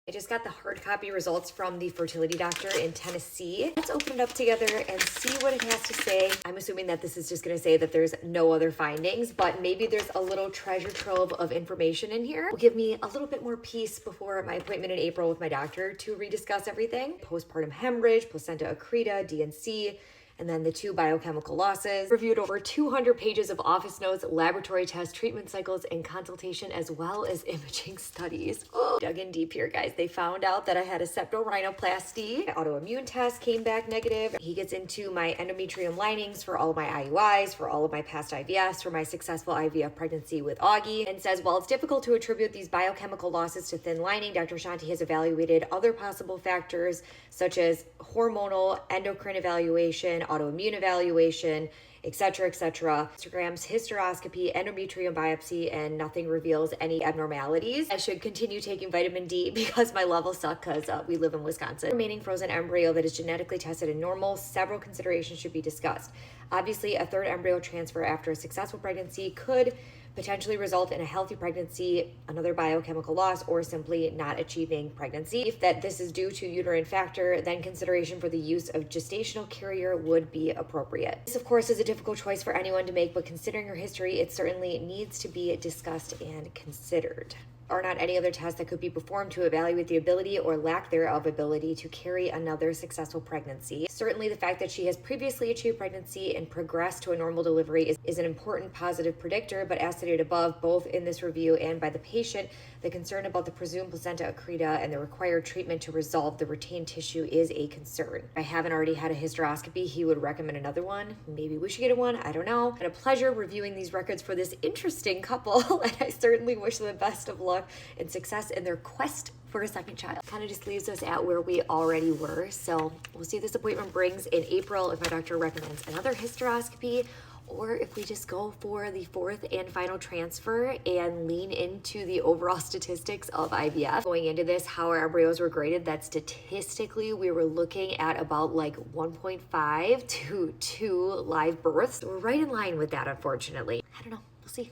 I just got the hard copy results from the fertility doctor in Tennessee. Let's open it up together and see what it has to say. I'm assuming that this is just going to say that there's no other findings, but maybe there's a little treasure trove of information in here. Will give me a little bit more peace before my appointment in April with my doctor to rediscuss everything. Postpartum hemorrhage, placenta accreta, DNC, and then the 2 biochemical losses. Reviewed over 200 pages of office notes, laboratory tests, treatment cycles, and consultation, as well as imaging studies. Dug in deep here, guys. They found out that I had a septorhinoplasty. My autoimmune test came back negative. He gets into my endometrium linings for all of my IUIs, for all of my past IVFs, for my successful IVF pregnancy with Augie, and says, while it's difficult to attribute these biochemical losses to thin lining, Dr. Shanti has evaluated other possible factors such as hormonal, endocrine evaluation, autoimmune evaluation, etc., etc. Instagram's hysteroscopy, endometrium biopsy, and nothing reveals any abnormalities. I should continue taking vitamin D because my levels suck because we live in Wisconsin. Remaining frozen embryo that is genetically tested and normal, several considerations should be discussed. Obviously, a third embryo transfer after a successful pregnancy could potentially result in a healthy pregnancy, another biochemical loss, or simply not achieving pregnancy. If that this is due to uterine factor, then consideration for the use of gestational carrier would be appropriate. This, of course, is a difficult choice for anyone to make, but considering her history, it certainly needs to be discussed and considered. Are not any other tests that could be performed to evaluate the ability or lack thereof ability to carry another successful pregnancy. Certainly the fact that she has previously achieved pregnancy and progressed to a normal delivery is an important positive predictor, but as stated above, both in this review and by the patient, the concern about the presumed placenta accreta and the required treatment to resolve the retained tissue is a concern. If I haven't already had a hysteroscopy, he would recommend another one. Maybe we should get one, I don't know. It's been a pleasure reviewing these records for this interesting couple, and I certainly wish them the best of luck and success in their quest for a second child. Kind of just leaves us at where we already were. So we'll see what this appointment brings in April, if my doctor recommends another hysteroscopy, or if we just go for the 4th and final transfer and lean into the overall statistics of IVF. Going into this, how our embryos were graded, that statistically we were looking at about like 1.5 to 2 live births. So we're right in line with that, unfortunately. I don't know, we'll see.